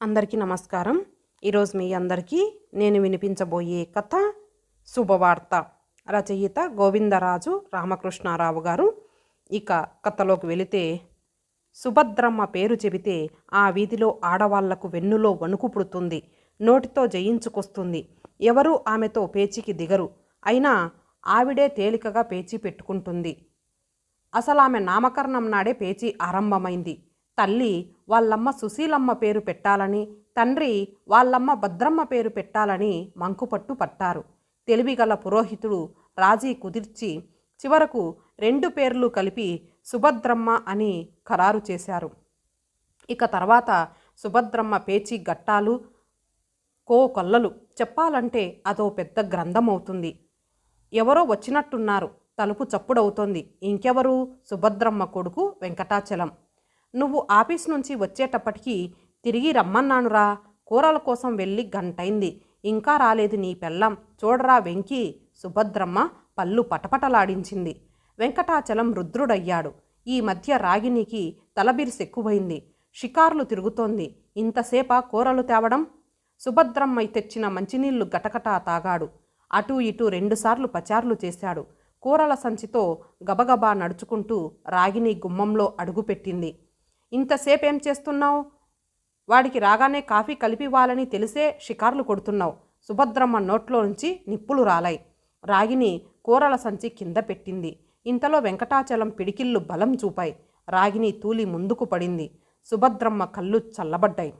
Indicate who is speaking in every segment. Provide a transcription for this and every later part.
Speaker 1: అందరికీ నమస్కారం. ఈరోజు మీ అందరికీ నేను వినిపించబోయే కథ శుభవార్త. రచయిత గోవిందరాజు రామకృష్ణారావు గారు. ఇక కథలోకి వెళితే, సుభద్రమ్మ పేరు చెబితే ఆ వీధిలో ఆడవాళ్లకు వెన్నులో వణుకు పుడుతుంది, నోటితో జయించుకొస్తుంది. ఎవరూ ఆమెతో పేచీకి దిగరు. అయినా ఆవిడే తేలికగా పేచీ పెట్టుకుంటుంది. అసలు ఆమె నామకరణం నాడే పేచీ ఆరంభమైంది. తల్లి వాళ్ళమ్మ సుశీలమ్మ పేరు పెట్టాలని, తండ్రి వాళ్ళమ్మ భద్రమ్మ పేరు పెట్టాలని మంకుపట్టు పట్టారు. తెలివిగల పురోహితుడు రాజీ కుదిర్చి చివరకు 2 పేర్లు కలిపి సుభద్రమ్మ అని ఖరారు చేశారు. ఇక తర్వాత సుభద్రమ్మ పేచీ గట్టాలు, కొల్లలు చెప్పాలంటే అదో పెద్ద గ్రంథం అవుతుంది. ఎవరో వచ్చినట్టున్నారు. తలుపు చప్పుడవుతోంది. ఇంకెవరు? సుభద్రమ్మ కొడుకు వెంకటాచలం. నువ్వు ఆఫీస్ నుంచి వచ్చేటప్పటికి తిరిగి రమ్మన్నానురా. కూరల కోసం వెళ్ళి గంటైంది, ఇంకా రాలేదు నీ పెళ్ళం. చూడరా వెంకీ. సుభద్రమ్మ పళ్ళు పటపటలాడించింది. వెంకటాచలం రుద్రుడయ్యాడు. ఈ మధ్య రాగినికి తలబిరుసెక్కువైంది. షికార్లు తిరుగుతోంది. ఇంతసేప కూరలు తేవడం? సుభద్రమ్మ తెచ్చిన మంచినీళ్లు గటగటా తాగాడు. అటూ ఇటూ 2 సార్లు పచార్లు చేశాడు. కూరల సంచితో గబగబా నడుచుకుంటూ రాగిని గుమ్మంలో అడుగుపెట్టింది. ఇంతసేపేం చేస్తున్నావు? వాడికి రాగానే కాఫీ కలిపివ్వాలని తెలిసే షికార్లు కొడుతున్నావు. సుభద్రమ్మ నోట్లో నుంచి నిప్పులు రాలాయి. రాగిని కూరల సంచి కింద పెట్టింది. ఇంతలో వెంకటాచలం పిడికిళ్ళు బలం చూపాయి. రాగిని తూలి ముందుకు పడింది. సుభద్రమ్మ కళ్ళు చల్లబడ్డాయి.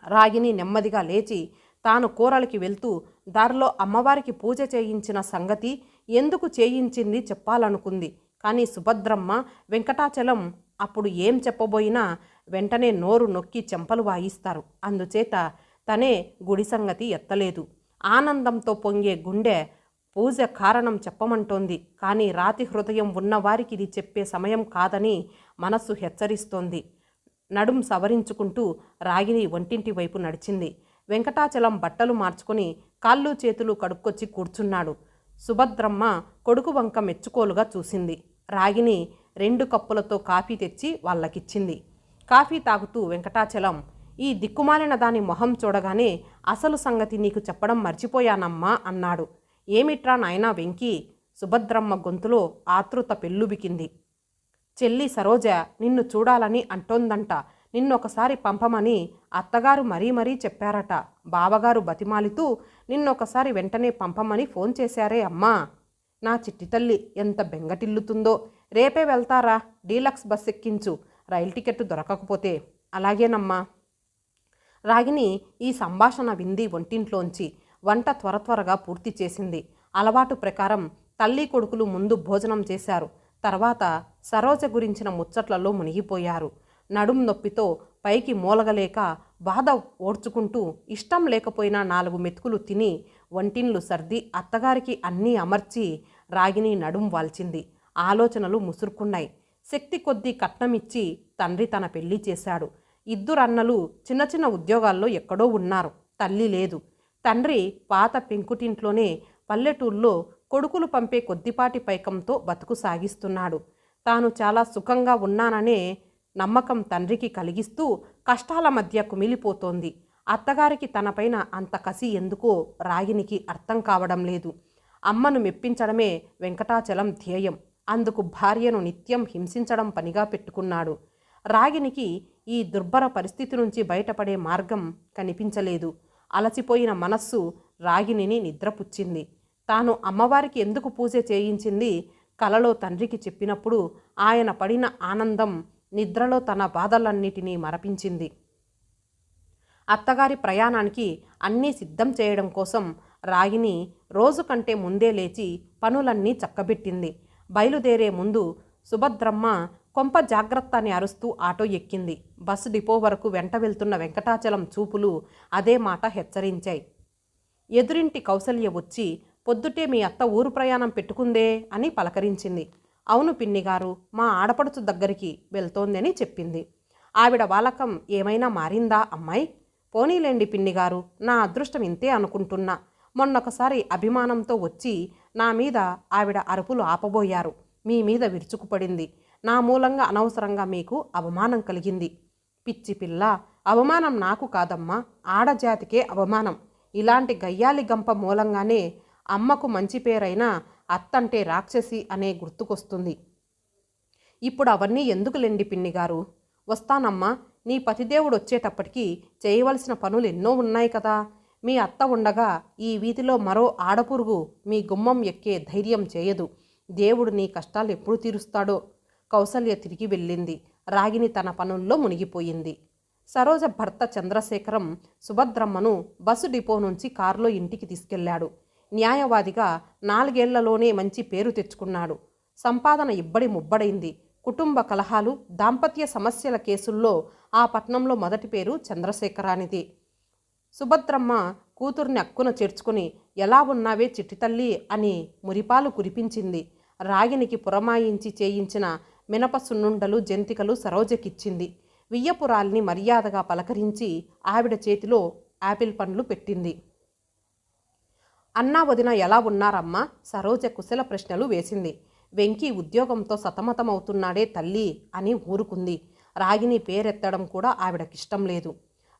Speaker 1: రాగిని నెమ్మదిగా లేచి తాను కూరలకి వెళ్తూ దారిలో అమ్మవారికి పూజ చేయించిన సంగతి, ఎందుకు చేయించింది చెప్పాలనుకుంది. కానీ సుభద్రమ్మ, వెంకటాచలం అప్పుడు ఏం చెప్పబోయినా వెంటనే నోరు నొక్కి చెంపలు వాయిస్తారు. అందుచేత తనే గుడి సంగతి ఎత్తలేదు. ఆనందంతో పొంగే గుండె పూజ కారణం చెప్పమంటోంది. కానీ రాతి హృదయం ఉన్నవారికి ఇది చెప్పే సమయం కాదని మనస్సు హెచ్చరిస్తోంది. నడుం సవరించుకుంటూ రాగిని వంటింటి వైపు నడిచింది. వెంకటాచలం బట్టలు మార్చుకొని కాళ్ళు చేతులు కడుక్కొచ్చి కూర్చున్నాడు. సుభద్రమ్మ కొడుకు వంక మెచ్చుకోలుగా చూసింది. రాగిని 2 కప్పులతో కాఫీ తెచ్చి వాళ్ళకిచ్చింది. కాఫీ తాగుతూ వెంకటాచలం, ఈ దిక్కుమాలిన దాని మొహం చూడగానే అసలు సంగతి నీకు చెప్పడం మర్చిపోయానమ్మా అన్నాడు. ఏమిట్రా నాయనా వెంకీ? సుభద్రమ్మ గొంతులో ఆతృత పెళ్ళుబికింది. చెల్లి సరోజ నిన్ను చూడాలని అంటోందంట. నిన్నొకసారి పంపమని అత్తగారు మరీ చెప్పారట. బావగారు బతిమాలితూ నిన్నొకసారి వెంటనే పంపమని ఫోన్ చేశారే అమ్మా. నా చిట్టి తల్లి ఎంత బెంగటిల్లుతుందో. రేపే వెళ్తారా? డీలక్స్ బస్ ఎక్కించు, రైలు టికెట్ దొరకకపోతే. అలాగేనమ్మా. రాగిని ఈ సంభాషణ వింది వంటింట్లోంచి. వంట త్వరగా పూర్తి చేసింది. అలవాటు ప్రకారం తల్లి కొడుకులు ముందు భోజనం చేశారు. తర్వాత సరోజ గురించిన ముచ్చట్లలో మునిగిపోయారు. నడుం నొప్పితో పైకి మూలగలేక బాధ ఓడ్చుకుంటూ ఇష్టం లేకపోయినా 4 మెతుకులు తిని వంటిన్లు సర్ది అత్తగారికి అన్నీ అమర్చి రాగిని నడుం వాల్చింది. ఆలోచనలు ముసురుకున్నాయి. శక్తి కొద్దీ కట్నమిచ్చి తండ్రి తన పెళ్లి చేశాడు. 2 అన్నలు చిన్న ఉద్యోగాల్లో ఎక్కడో ఉన్నారు. తల్లి లేదు. తండ్రి పాత పెంకుటింట్లోనే పల్లెటూళ్ళలో కొడుకులు పంపే కొద్దిపాటి పైకంతో బతుకు సాగిస్తున్నాడు. తాను చాలా సుఖంగా ఉన్నాననే నమ్మకం తండ్రికి కలిగిస్తూ కష్టాల మధ్య కుమిలిపోతోంది. అత్తగారికి తనపైన అంత కసి ఎందుకో రాగినికి అర్థం కావడం లేదు. అమ్మను మెప్పించడమే వెంకటాచలం ధ్యేయం. అందుకు భార్యను నిత్యం హింసించడం పనిగా పెట్టుకున్నాడు. రాగినికి ఈ దుర్భర పరిస్థితి నుంచి బయటపడే మార్గం కనిపించలేదు. అలసిపోయిన మనస్సు రాగినిని నిద్రపుచ్చింది. తాను అమ్మవారికి ఎందుకు పూజ చేయించింది కలలో తండ్రికి చెప్పినప్పుడు ఆయన పడిన ఆనందం నిద్రలో తన బాధలన్నిటినీ మరపించింది. అత్తగారి ప్రయాణానికి అన్నీ సిద్ధం చేయడం కోసం రాగిని రోజు కంటే ముందే లేచి పనులన్నీ చక్కబెట్టింది. బయలుదేరే ముందు సుభద్రమ్మ కొంప జాగ్రత్త అని అరుస్తూ ఆటో ఎక్కింది. బస్సు డిపో వరకు వెంట వెళ్తున్న వెంకటాచలం చూపులు అదే మాట హెచ్చరించాయి. ఎదురింటి కౌసల్య వచ్చి, పొద్దుటే మీ అత్త ఊరు ప్రయాణం పెట్టుకుందే అని పలకరించింది. అవును పిన్నిగారు, మా ఆడపడుచు దగ్గరికి వెళ్తోందని చెప్పింది. ఆవిడ వాలకం ఏమైనా మారిందా అమ్మాయి? పోనీలేండి పిన్నిగారు, నా అదృష్టం ఇంతే అనుకుంటున్నా. మొన్నొకసారి అభిమానంతో వచ్చి నా మీద ఆవిడ అరుపులు ఆపబోయారు. మీ మీద విరుచుకుపడింది. నా మూలంగా అనవసరంగా మీకు అవమానం కలిగింది. పిచ్చి పిల్ల, అవమానం నాకు కాదమ్మా, ఆడజాతికే అవమానం. ఇలాంటి గయ్యాలి గంప మూలంగానే అమ్మకు మంచి పేరైనా అత్తంటే రాక్షసి అనే గుర్తుకొస్తుంది. ఇప్పుడు అవన్నీ ఎందుకులేండి పిన్నిగారు. వస్తానమ్మా, నీ పతిదేవుడు వచ్చేటప్పటికి చేయవలసిన పనులు ఎన్నో ఉన్నాయి కదా. మీ అత్త ఉండగా ఈ వీధిలో మరో ఆడపురుగు మీ గుమ్మం ఎక్కే ధైర్యం చేయదు. దేవుడు నీ కష్టాలు ఎప్పుడు తీరుస్తాడో. కౌసల్య తిరిగి వెళ్ళింది. రాగిని తన పనుల్లో మునిగిపోయింది. సరోజ భర్త చంద్రశేఖరం సుభద్రమ్మను బస్సు డిపో నుంచి కారులో ఇంటికి తీసుకెళ్లాడు. న్యాయవాదిగా 4 ఏళ్లలోనే మంచి పేరు తెచ్చుకున్నాడు. సంపాదన ఇబ్బడి ముబ్బడైంది. కుటుంబ కలహాలు, దాంపత్య సమస్యల కేసుల్లో ఆ పట్నంలో మొదటి పేరు చంద్రశేఖరానిది. సుభద్రమ్మ కూతుర్ని అక్కున చేర్చుకుని ఎలా ఉన్నావే చిట్టితల్లి అని మురిపాలు కురిపించింది. రాగినికి పురమాయించి చేయించిన మినప సున్నుండలు, జంతికలు సరోజకిచ్చింది. వియ్యపురాల్ని మర్యాదగా పలకరించి ఆవిడ చేతిలో యాపిల్ పండ్లు పెట్టింది. అన్నా వదిన ఎలా ఉన్నారమ్మా? సరోజ కుశల ప్రశ్నలు వేసింది. వెంకీ ఉద్యోగంతో సతమతమవుతున్నాడే తల్లి అని ఊరుకుంది. రాగిని పేరెత్తడం కూడా ఆవిడకిష్టం లేదు.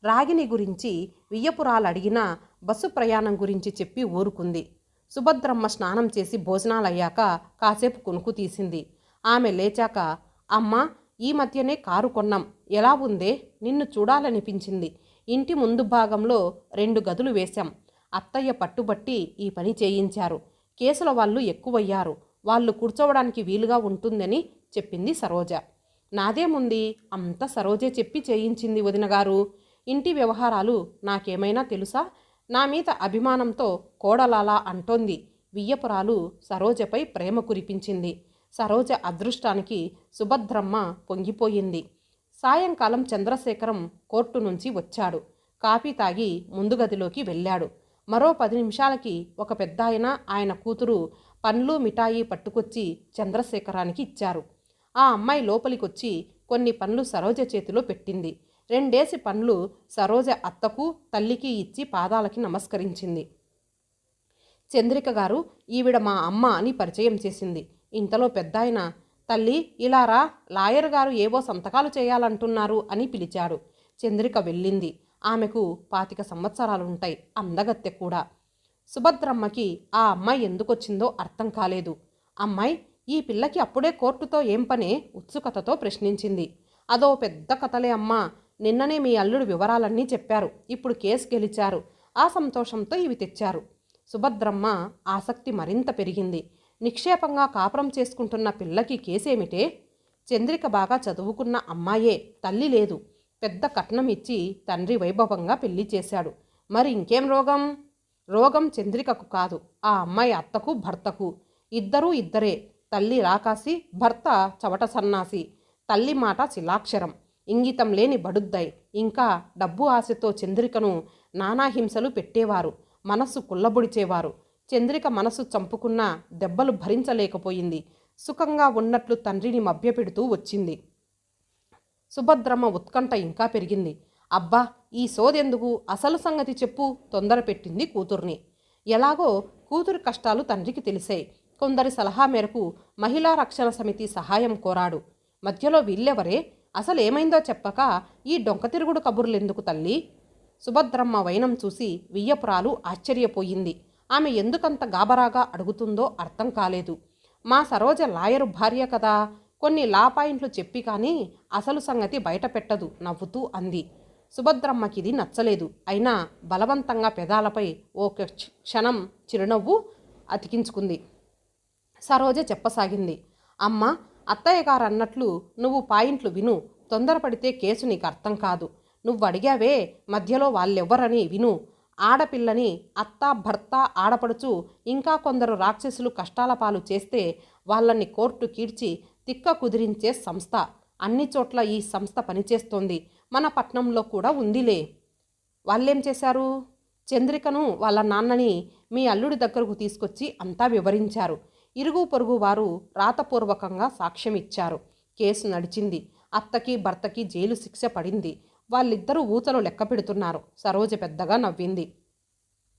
Speaker 1: రాగిని గురించి వియ్యపురాలు అడిగినా బస్సు ప్రయాణం గురించి చెప్పి ఊరుకుంది. సుభద్రమ్మ స్నానం చేసి భోజనాలయ్యాక కాసేపు కునుకు తీసింది. ఆమె లేచాక, అమ్మా, ఈ మధ్యనే కారు కొన్నాం, ఎలా ఉందే? నిన్ను చూడాలనిపించింది. ఇంటి ముందు భాగంలో 2 గదులు వేశాం. అత్తయ్య పట్టుబట్టి ఈ పని చేయించారు. కేసుల వాళ్ళు ఎక్కువయ్యారు. వాళ్ళు కూర్చోవడానికి వీలుగా ఉంటుందని చెప్పింది సరోజ. నాదేముంది, అంత సరోజే చెప్పి చేయించింది వదినగారు. ఇంటి వ్యవహారాలు నాకేమైనా తెలుసా? నా మీద అభిమానంతో కోడలాలా అంటోంది. వియ్యపురాలు సరోజపై ప్రేమ కురిపించింది. సరోజ అదృష్టానికి సుభద్రమ్మ పొంగిపోయింది. సాయంకాలం చంద్రశేఖరం కోర్టు నుంచి వచ్చాడు. కాఫీ తాగి ముందు గదిలోకి వెళ్ళాడు. మరో 10 నిమిషాలకి ఒక పెద్దాయన, ఆయన కూతురు పండ్లు మిఠాయి పట్టుకొచ్చి చంద్రశేఖరానికి ఇచ్చారు. ఆ అమ్మాయి లోపలికొచ్చి కొన్ని పండ్లు సరోజ చేతిలో పెట్టింది. 2 పండ్లు సరోజ అత్తకు తల్లికి ఇచ్చి పాదాలకి నమస్కరించింది. చంద్రిక గారు, ఈవిడ మా అమ్మ అని పరిచయం చేసింది. ఇంతలో పెద్దాయన, తల్లి ఇలా రా, లాయర్ గారు ఏవో సంతకాలు చేయాలంటున్నారు అని పిలిచాడు. చంద్రిక వెళ్ళింది. ఆమెకు 25 సంవత్సరాలుంటాయి, అందగత్తె కూడా. సుభద్రమ్మకి ఆ అమ్మాయి ఎందుకొచ్చిందో అర్థం కాలేదు. అమ్మాయి, ఈ పిల్లకి అప్పుడే కోర్టుతో ఏం పనే? ఉత్సుకతతో ప్రశ్నించింది. అదో పెద్ద కథలే అమ్మా. నిన్ననే మీ అల్లుడు వివరాలన్నీ చెప్పారు. ఇప్పుడు కేసు గెలిచారు. ఆ సంతోషంతో ఇవి తెచ్చారు. సుభద్రమ్మ ఆసక్తి మరింత పెరిగింది. నిక్షేపంగా కాపురం చేసుకుంటున్న పిల్లకి కేసేమిటే? చంద్రిక బాగా చదువుకున్న అమ్మాయే, తల్లి లేదు. పెద్ద కట్నం ఇచ్చి తండ్రి వైభవంగా పెళ్లి చేశాడు. మరి ఇంకేం రోగం? రోగం చంద్రికకు కాదు, ఆ అమ్మాయి అత్తకు భర్తకు. ఇద్దరూ ఇద్దరే. తల్లి రాకాసి, భర్త చవట సన్నాసి. తల్లి మాట శిలాక్షరం, ఇంగితం లేని బడుద్దాయి. ఇంకా డబ్బు ఆశతో చంద్రికను నానాహింసలు పెట్టేవారు, మనస్సు కుల్లబొడిచేవారు. చంద్రిక మనసు చంపుకున్న దెబ్బలు భరించలేకపోయింది. సుఖంగా ఉన్నట్లు తండ్రిని మభ్యపెడుతూ వచ్చింది. సుభద్రమ్మ ఉత్కంఠ ఇంకా పెరిగింది. అబ్బా, ఈ సోదెందుకు, అసలు సంగతి చెప్పు, తొందర పెట్టింది కూతుర్ని. ఎలాగో కూతురి కష్టాలు తండ్రికి తెలిసాయి. కొందరి సలహా మేరకు మహిళా రక్షణ సమితి సహాయం కోరాడు. మధ్యలో వీళ్ళెవరే? అసలేమైందో చెప్పక ఈ డొంకతిరుగుడు కబుర్లెందుకు తల్లి? సుభద్రమ్మ వైనం చూసి వియ్యపురాలు ఆశ్చర్యపోయింది. ఆమె ఎందుకంత గాబరాగా అడుగుతుందో అర్థం కాలేదు. మా సరోజ లాయరు భార్య కదా, కొన్ని లా పాయింట్లు చెప్పి కానీ అసలు సంగతి బయట పెట్టదు నవ్వుతూ అంది. సుభద్రమ్మకిది నచ్చలేదు. అయినా బలవంతంగా పెదాలపై ఓ క్షణం చిరునవ్వు అతికించుకుంది. సరోజ చెప్పసాగింది. అమ్మ, అత్తయ్య గారు అన్నట్లు నువ్వు పాయింట్లు విను. తొందరపడితే కేసు నీకు అర్థం కాదు. నువ్వు అడిగావే మధ్యలో వాళ్ళెవ్వరని, విను. ఆడపిల్లని అత్త, భర్త, ఆడపడుచు, ఇంకా కొందరు రాక్షసులు కష్టాల పాలు చేస్తే వాళ్ళని కోర్టు కీడ్చి తిక్క కుదిరించే సంస్థ. అన్ని చోట్ల ఈ సంస్థ పనిచేస్తోంది. మన పట్నంలో కూడా ఉందిలే. వాళ్ళేం చేశారు? చంద్రికను వాళ్ళ నాన్నని మీ అల్లుడి దగ్గరకు తీసుకొచ్చి అంతా వివరించారు. ఇరుగు పొరుగు వారు రాతపూర్వకంగా సాక్ష్యం ఇచ్చారు. కేసు నడిచింది. అత్తకి భర్తకి జైలు శిక్ష పడింది. వాళ్ళిద్దరూ ఊచలు లెక్క పెడుతున్నారు. సరోజ పెద్దగా నవ్వింది.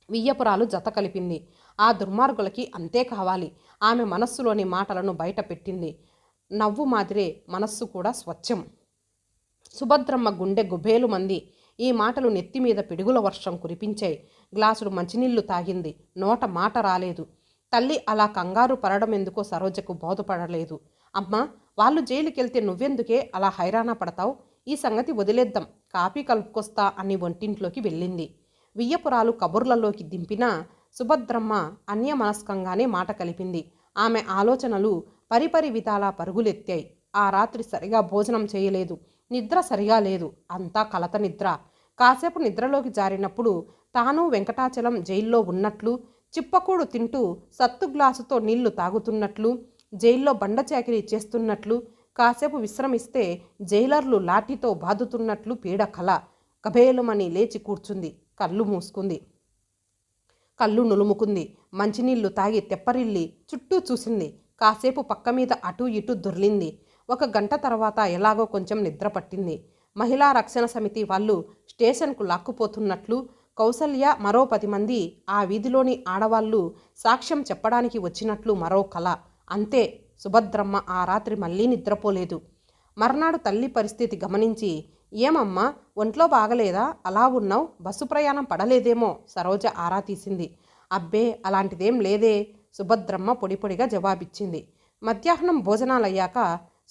Speaker 1: వియ్యపురాలు జత కలిపింది. ఆ దుర్మార్గులకి అంతే కావాలి. ఆమె మనస్సులోని మాటలను బయట పెట్టింది. నవ్వు మాదిరే మనస్సు కూడా స్వచ్ఛం. సుభద్రమ్మ గుండె గుబేలు మంది. ఈ మాటలు నెత్తిమీద పిడుగుల వర్షం కురిపించాయి. గ్లాసుడు మంచినీళ్లు తాగింది. నోట మాట రాలేదు. తల్లి అలా కంగారు పడడం ఎందుకో సరోజకు బోధపడలేదు. అమ్మా, వాళ్ళు జైలుకెళ్తే నువ్వెందుకే అలా హైరాణ పడతావు? ఈ సంగతి వదిలేద్దాం, కాఫీ కలుపుకొస్తా అని వంటింట్లోకి వెళ్ళింది. వియ్యపురాలు కబుర్లలోకి దింపినా సుభద్రమ్మ అన్యమనస్కంగానే మాట కలిపింది. ఆమె ఆలోచనలు పరిపరి విధాలా పరుగులెత్తాయి. ఆ రాత్రి సరిగా భోజనం చేయలేదు. నిద్ర సరిగా లేదు. అంతా కలత నిద్ర. కాసేపు నిద్రలోకి జారినప్పుడు తాను వెంకటాచలం జైల్లో ఉన్నట్లు, చిప్పకూడు తింటూ సత్తు గ్లాసుతో నీళ్లు తాగుతున్నట్లు, జైల్లో బండ చాకిరీ చేస్తున్నట్లు, కాసేపు విశ్రమిస్తే జైలర్లు లాఠీతో బాదుతున్నట్లు పీడ కల. కబేలుమని లేచి కూర్చుంది. కళ్ళు మూసుకుంది. కళ్ళు నులుముకుంది. మంచినీళ్లు తాగి తెప్పరిల్లి చుట్టూ చూసింది. కాసేపు పక్క మీద అటూ ఇటూ దొర్లింది. 1 గంట తర్వాత ఎలాగో కొంచెం నిద్ర పట్టింది. మహిళా రక్షణ సమితి వాళ్ళు స్టేషన్కు లాక్కుపోతున్నట్లు, కౌసల్య మరో 10 మంది ఆ వీధిలోని ఆడవాళ్ళు సాక్ష్యం చెప్పడానికి వచ్చినట్లు మరో కల. అంతే. సుభద్రమ్మ ఆ రాత్రి మళ్ళీ నిద్రపోలేదు. మర్నాడు తల్లి పరిస్థితి గమనించి, ఏమమ్మా, ఒంట్లో బాగలేదా? అలా ఉన్నావు? బస్సు ప్రయాణం పడలేదేమో సరోజ ఆరా తీసింది. అబ్బే, అలాంటిదేం లేదే, సుభద్రమ్మ పొడిపొడిగా జవాబిచ్చింది. మధ్యాహ్నం భోజనాలయ్యాక,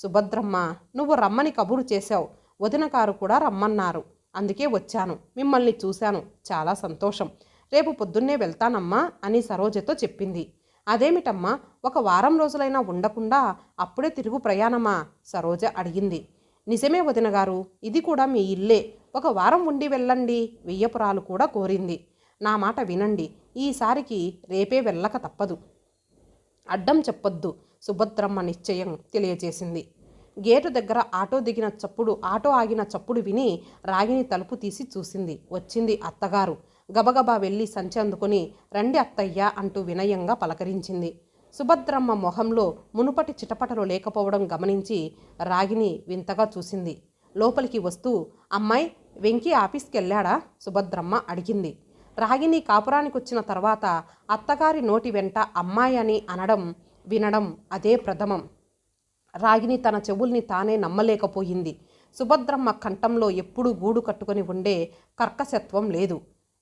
Speaker 1: సుభద్రమ్మ, నువ్వు రమ్మని కబురు చేశావు. వదినగారు కూడా రమ్మన్నారు. అందుకే వచ్చాను. మిమ్మల్ని చూశాను. చాలా సంతోషం. రేపు పొద్దున్నే వెళ్తానమ్మా అని సరోజతో చెప్పింది. అదేమిటమ్మా, 1 వారం రోజులైనా ఉండకుండా అప్పుడే తిరుగు ప్రయాణమా? సరోజ అడిగింది. నిజమే వదినగారు, ఇది కూడా మీ ఇల్లే. 1 వారం ఉండి వెళ్ళండి, వియ్యపురాలు కూడా కోరింది. నా మాట వినండి, ఈసారికి రేపే వెళ్ళక తప్పదు. అడ్డం చెప్పొద్దు, సుభద్రమ్మ నిశ్చయం తెలియజేసింది. గేటు దగ్గర ఆటో ఆగిన చప్పుడు విని రాగిని తలుపు తీసి చూసింది. వచ్చింది అత్తగారు. గబగబా వెళ్ళి సంచి అందుకొని, రండి అత్తయ్య అంటూ వినయంగా పలకరించింది. సుభద్రమ్మ మొహంలో మునుపటి చిటపటలు లేకపోవడం గమనించి రాగిని వింతగా చూసింది. లోపలికి వస్తూ, అమ్మాయి, వెంకీ ఆఫీస్కెళ్ళాడా? సుభద్రమ్మ అడిగింది. రాగిని కాపురానికొచ్చిన తర్వాత అత్తగారి నోటి వెంట అమ్మాయి అని అనడం వినడం అదే ప్రథమం. రాగిని తన చెవుల్ని తానే నమ్మలేకపోయింది. సుభద్రమ్మ కంఠంలో ఎప్పుడూ గూడు కట్టుకొని ఉండే కర్కశత్వం లేదు.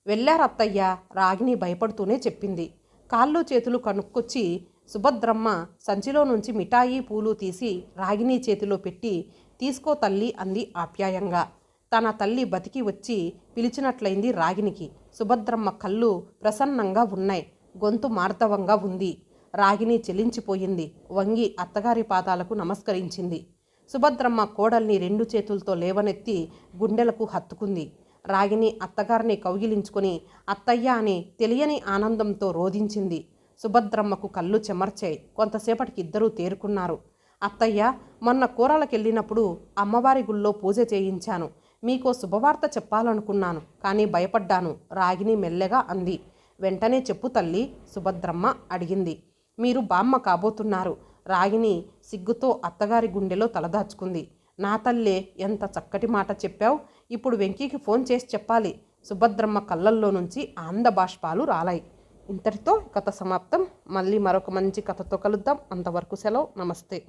Speaker 1: వెళ్ళారత్తయ్య, రాగిని భయపడుతూనే చెప్పింది. కాళ్ళు చేతులు కనుక్కొచ్చి సుభద్రమ్మ సంచిలో నుంచి మిఠాయి పూలు తీసి రాగిని చేతిలో పెట్టి, తీసుకో తల్లి అంది ఆప్యాయంగా. తన తల్లి బతికి వచ్చి పిలిచినట్లయింది రాగినికి. సుభద్రమ్మ కళ్ళు ప్రసన్నంగా ఉన్నాయి. గొంతు మార్దవంగా ఉంది. రాగిని చెలించిపోయింది. వంగి అత్తగారి పాదాలకు నమస్కరించింది. సుభద్రమ్మ కోడల్ని 2 చేతులతో లేవనెత్తి గుండెలకు హత్తుకుంది. రాగిని అత్తగారిని కౌగిలించుకొని అత్తయ్య అని తెలియని ఆనందంతో రోధించింది. సుభద్రమ్మకు కళ్ళు చెమర్చాయి. కొంతసేపటికి ఇద్దరూ తేరుకున్నారు. అత్తయ్య, మొన్న కూరలకెళ్ళినప్పుడు అమ్మవారి గుళ్ళో పూజ చేయించాను. మీకో శుభవార్త చెప్పాలనుకున్నాను, కానీ భయపడ్డాను, రాగిని మెల్లగా అంది. వెంటనే చెప్పు తల్లి, సుభద్రమ్మ అడిగింది. మీరు బామ్మ కాబోతున్నారు. రాగిని సిగ్గుతో అత్తగారి గుండెలో తలదాచుకుంది. నా తల్లే, ఎంత చక్కటి మాట చెప్పావు. ఇప్పుడు వెంకీకి ఫోన్ చేసి చెప్పాలి. సుభద్రమ్మ కళ్ళల్లో నుంచి ఆనంద బాష్పాలు రాలాయి. ఇంతటితో కథ సమాప్తం. మళ్ళీ మరొక మంచి కథతో కలుద్దాం. అంతవరకు సెలవు. నమస్తే.